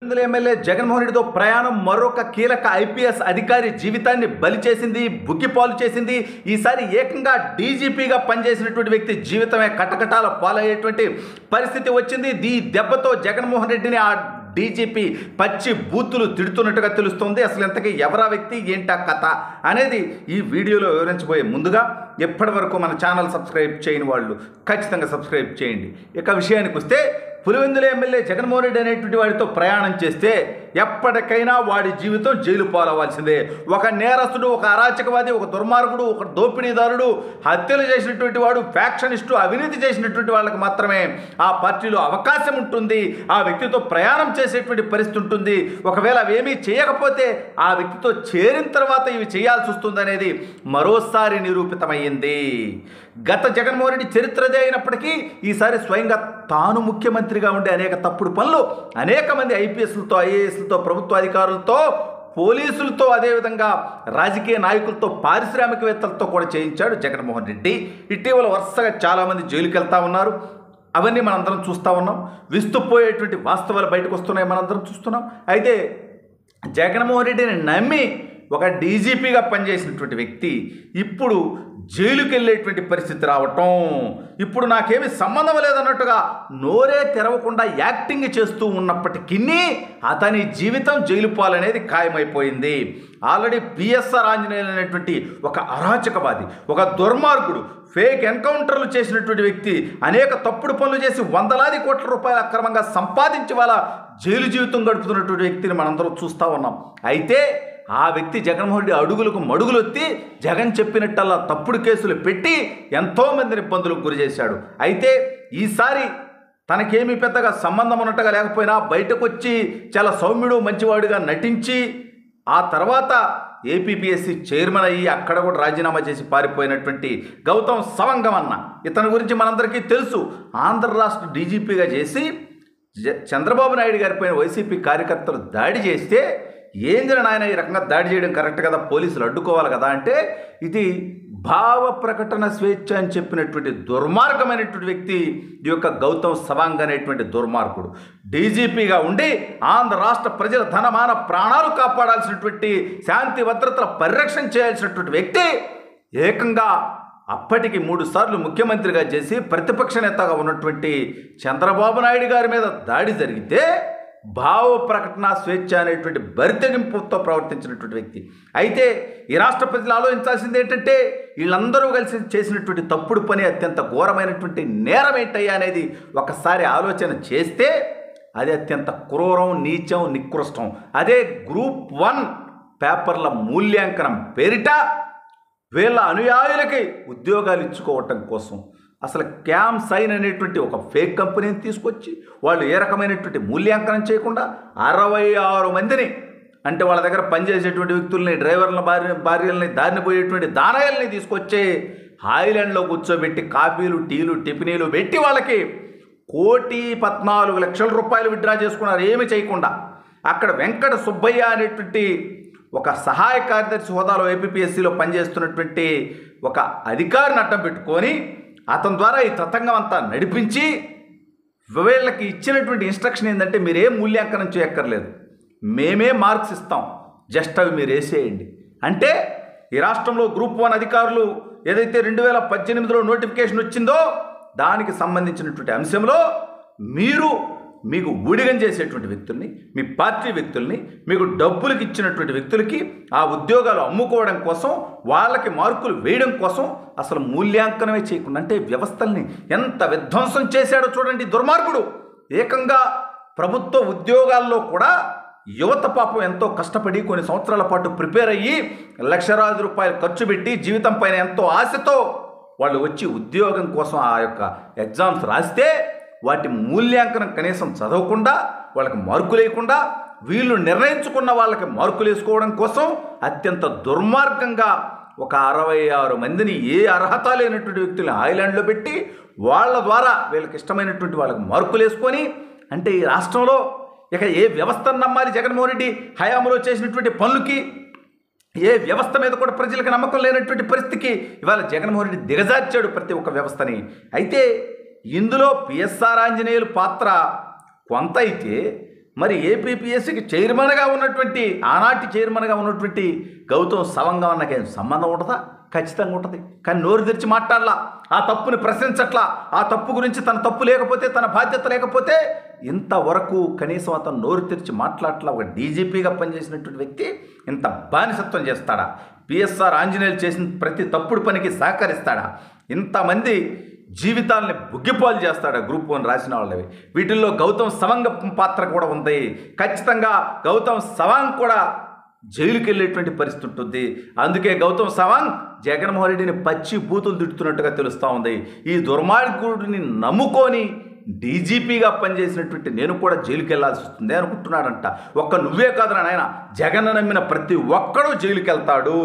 MLA Jaganmohan రెడ్డితో ప్రయాణం మరొక కీలక ఐపీఎస్ అధికారి జీవితాన్ని బలి చేసింది, బుగ్గిపాలు చేసింది. ఈసారి ఏకంగా డీజీపీగా పనిచేసినటువంటి వ్యక్తి జీవితమే కటకటాల పాలయ్యేటువంటి పరిస్థితి వచ్చింది. ఈ దెబ్బతో జగన్మోహన్ రెడ్డిని ఆ డీజీపీ పచ్చి బూతులు తిడుతున్నట్టుగా తెలుస్తోంది. అసలు ఇంతకీ ఎవరా వ్యక్తి, ఏంటా కథ అనేది ఈ వీడియోలో వివరించబోయే ముందుగా ఎప్పటి వరకు మన ఛానల్ సబ్స్క్రైబ్ చేయని వాళ్ళు ఖచ్చితంగా సబ్స్క్రైబ్ చేయండి. ఇక విషయానికి వస్తే, పులివెందుల ఎమ్మెల్యే జగన్మోహన్ రెడ్డి అనేటువంటి వాడితో ప్రయాణం చేస్తే ఎప్పటికైనా వాడి జీవితం జైలు పాలవలసిందే. ఒక నేరస్తుడు, ఒక అరాచకవాది, ఒక దుర్మార్గుడు, ఒక దోపిడీదారుడు, హత్యలు చేసినటువంటి వాడు, ఫ్యాక్షనిస్టు, అవినీతి చేసినటువంటి వాళ్ళకి మాత్రమే ఆ పార్టీలో అవకాశం ఉంటుంది. ఆ వ్యక్తితో ప్రయాణం చేసేటువంటి పరిస్థితి ఉంటుంది. ఒకవేళ అవేమీ చేయకపోతే ఆ వ్యక్తితో చేరిన తర్వాత ఇవి చేయాల్సి వస్తుంది అనేది మరోసారి నిరూపితమయ్యింది. గత జగన్మోహన్ రెడ్డి చరిత్రదే అయినప్పటికీ ఈసారి స్వయంగా తాను ముఖ్యమంత్రిగా ఉండే అనేక తప్పుడు పనులు అనేక మంది ఐపీఎస్లతో, ఐఏఎస్లతో, ప్రభుత్వ అధికారులతో, పోలీసులతో, అదేవిధంగా రాజకీయ నాయకులతో, పారిశ్రామికవేత్తలతో కూడా చేయించాడు జగన్మోహన్ రెడ్డి. ఇటీవల వరుసగా చాలామంది జైలుకి వెళ్తా ఉన్నారు. అవన్నీ మనందరం చూస్తూ ఉన్నాం. విస్తుపోయేటువంటి వాస్తవాలు బయటకు వస్తున్నాయి, మనందరం చూస్తున్నాం. అయితే జగన్మోహన్ రెడ్డిని నమ్మి ఒక డీజీపీగా పనిచేసినటువంటి వ్యక్తి ఇప్పుడు జైలుకి వెళ్ళేటువంటి పరిస్థితి రావటం, ఇప్పుడు నాకేమీ సంబంధం లేదన్నట్టుగా నోరే తెరవకుండా యాక్టింగ్ చేస్తూ ఉన్నప్పటికీ అతని జీవితం జైలు పాలనేది ఖాయమైపోయింది. ఆల్రెడీ పిఎస్ఆర్ ఆంజనేయులు అనేటువంటి ఒక అరాచకవాది, ఒక దుర్మార్గుడు, ఫేక్ ఎన్కౌంటర్లు చేసినటువంటి వ్యక్తి, అనేక తప్పుడు పనులు చేసి వందలాది కోట్ల రూపాయలు అక్రమంగా సంపాదించి వాళ్ళ జైలు జీవితం గడుపుతున్నటువంటి వ్యక్తిని మనందరం చూస్తూ ఉన్నాం. అయితే ఆ వ్యక్తి జగన్మోహన్ రెడ్డి అడుగులకు మడుగులొత్తి జగన్ చెప్పినట్టల్లా తప్పుడు కేసులు పెట్టి ఎంతోమందిని ఇబ్బందులకు గురి చేశాడు. అయితే ఈసారి తనకేమీ పెద్దగా సంబంధం ఉన్నట్టుగా లేకపోయినా బయటకు వచ్చి చాలా సౌమ్యుడు, మంచివాడుగా నటించి ఆ తర్వాత ఏపీపీఎస్సీ చైర్మన్ అయ్యి అక్కడ కూడా రాజీనామా చేసి పారిపోయినటువంటి గౌతమ్ సవంగం అన్న, ఇతని గురించి మనందరికీ తెలుసు. ఆంధ్ర రాష్ట్ర డీజీపీగా చేసి చంద్రబాబు నాయుడు గారిపైన వైసీపీ కార్యకర్తలు దాడి చేస్తే, ఏందిరా నాయన ఈ రకంగా దాడి చేయడం కరెక్ట్ కదా, పోలీసులు అడ్డుకోవాలి కదా అంటే, ఇది భావ ప్రకటన స్వేచ్ఛ అని చెప్పినటువంటి దుర్మార్గమైనటువంటి వ్యక్తి ఈ యొక్క గౌతమ్ సవాంగ్ అనేటువంటి దుర్మార్గుడు. డీజీపీగా ఉండి ఆంధ్ర రాష్ట్ర ప్రజల ధనమాన ప్రాణాలు కాపాడాల్సినటువంటి, శాంతి భద్రతల పరిరక్షణ చేయాల్సినటువంటి వ్యక్తి ఏకంగా అప్పటికి 3 సార్లు ముఖ్యమంత్రిగా చేసి ప్రతిపక్ష నేతగా ఉన్నటువంటి చంద్రబాబు నాయుడు గారి మీద దాడి జరిగితే భావ ప్రకటన స్వేచ్ఛ అనేటువంటి బరితెగింపుతో ప్రవర్తించినటువంటి వ్యక్తి. అయితే ఈ రాష్ట్ర ప్రజలు ఆలోచించాల్సింది ఏంటంటే, వీళ్ళందరూ కలిసి చేసినటువంటి తప్పుడు పని అత్యంత ఘోరమైనటువంటి నేరం ఏంటయ్యా అనేది ఒకసారి ఆలోచన చేస్తే అది అత్యంత క్రూరం, నీచం, నికృష్టం. అదే గ్రూప్ 1 పేపర్ల మూల్యాంకనం పేరిట వీళ్ళ అనుయాయులకి ఉద్యోగాలు ఇచ్చుకోవటం కోసం అసలు క్యామ్ సైన్ అనేటువంటి ఒక ఫేక్ కంపెనీని తీసుకొచ్చి వాళ్ళు ఏ రకమైనటువంటి మూల్యాంకనం చేయకుండా 66 మందిని, అంటే వాళ్ళ దగ్గర పనిచేసేటువంటి వ్యక్తుల్ని, డ్రైవర్ల భార్యల్ని, దారిని పోయేటువంటి దానయ్యల్ని తీసుకొచ్చి హాయిలాండ్లో కూర్చోబెట్టి కాఫీలు, టీలు, టిఫినీలు పెట్టి వాళ్ళకి 1,14,00,000 రూపాయలు విత్డ్రా చేసుకున్నారు ఏమి చేయకుండా. అక్కడ వెంకట సుబ్బయ్య అనేటువంటి ఒక సహాయ కార్యదర్శి హోదాలో ఏపీపీఎస్సీలో పనిచేస్తున్నటువంటి ఒక అధికారిని అడ్డం పెట్టుకొని అతని ద్వారా ఈ తతంగం అంతా నడిపించి వీళ్ళకి ఇచ్చినటువంటి ఇన్స్ట్రక్షన్ ఏంటంటే, మీరేం మూల్యాంకనం చేయక్కర్లేదు, మేమే మార్క్స్ ఇస్తాం, జస్ట్ అవి మీరు వేసేయండి. అంటే ఈ రాష్ట్రంలో గ్రూప్ 1 అధికారులు ఏదైతే 2018లో నోటిఫికేషన్ వచ్చిందో దానికి సంబంధించినటువంటి అంశంలో మీకు ఊడిగం చేసేటువంటి వ్యక్తుల్ని, మీ పార్టీ వ్యక్తుల్ని, మీకు డబ్బులకి ఇచ్చినటువంటి వ్యక్తులకి ఆ ఉద్యోగాలు అమ్ముకోవడం కోసం, వాళ్ళకి మార్కులు వేయడం కోసం అసలు మూల్యాంకనమే చేయకుండా, అంటే వ్యవస్థల్ని ఎంత విధ్వంసం చేశాడో చూడండి దుర్మార్గుడు. ఏకంగా ప్రభుత్వ ఉద్యోగాల్లో కూడా యువత పాపం ఎంతో కష్టపడి కొన్ని సంవత్సరాల పాటు ప్రిపేర్ అయ్యి లక్షలాది రూపాయలు ఖర్చు పెట్టి జీవితం పైన ఎంతో ఆశతో వాళ్ళు వచ్చి ఉద్యోగం కోసం ఆ యొక్క ఎగ్జామ్స్ రాస్తే వాటి మూల్యాంకనం కనీసం చదవకుండా, వాళ్ళకి మార్కులు వేయకుండా, వీళ్ళు నిర్ణయించుకున్న వాళ్ళకి మార్కులు వేసుకోవడం కోసం అత్యంత దుర్మార్గంగా ఒక 66 మందిని ఏ అర్హత లేనటువంటి వ్యక్తులను ఐలాండ్లో పెట్టి వాళ్ళ ద్వారా వీళ్ళకి ఇష్టమైనటువంటి వాళ్ళకి మార్కులు వేసుకొని, అంటే ఈ రాష్ట్రంలో ఇక ఏ వ్యవస్థను నమ్మాలి? జగన్మోహన్ రెడ్డి హయాంలో చేసినటువంటి పనులకి ఏ వ్యవస్థ మీద కూడా ప్రజలకు నమ్మకం లేనటువంటి పరిస్థితికి ఇవాళ జగన్మోహన్ రెడ్డి దిగజార్చాడు ప్రతి ఒక్క వ్యవస్థని. అయితే ఇందులో పిఎస్ఆర్ ఆంజనేయులు పాత్ర కొంత అయితే మరి ఏపీపీఎస్సీకి చైర్మన్గా ఉన్నటువంటి ఆనాటి చైర్మన్గా ఉన్నటువంటి గౌతమ్ సవంగా నాకేం సంబంధం ఉంటుందా? ఖచ్చితంగా ఉంటుంది. కానీ నోరు తెరిచి మాట్లాడలా, ఆ తప్పుని ప్రశ్నించట్లా, ఆ తప్పు గురించి తన తప్పు లేకపోతే, తన బాధ్యత లేకపోతే ఇంతవరకు కనీసం అతను నోరు తెరిచి మాట్లాడట్లా. ఒక డీజీపీగా పనిచేసినటువంటి వ్యక్తి ఇంత బానిసత్వం చేస్తాడా? పిఎస్ఆర్ ఆంజనేయులు చేసిన ప్రతి తప్పుడు పనికి సహకరిస్తాడా? ఇంతమంది జీవితాలని బుగ్గిపాలు చేస్తాడు గ్రూప్ 1 రాసిన వాళ్ళవి. వీటిల్లో గౌతమ్ సవాంగ్ పాత్ర కూడా ఉంది. ఖచ్చితంగా గౌతమ్ సవాంగ్ కూడా జైలుకి వెళ్ళేటువంటి పరిస్థితి ఉంటుంది. అందుకే గౌతమ్ సవాంగ్ జగన్మోహన్ రెడ్డిని పచ్చి బూతులు తిట్టుతున్నట్టుగా తెలుస్తూ ఉంది. ఈ దుర్మార్గుడిని నమ్ముకొని డీజీపీగా పనిచేసినటువంటి నేను కూడా జైలుకి వెళ్ళాల్సి వస్తుంది అనుకుంటున్నాడంట. ఒక్క నువ్వే కాదురా నాయన, జగన్ నమ్మిన ప్రతి ఒక్కడూ జైలుకి వెళ్తాడు.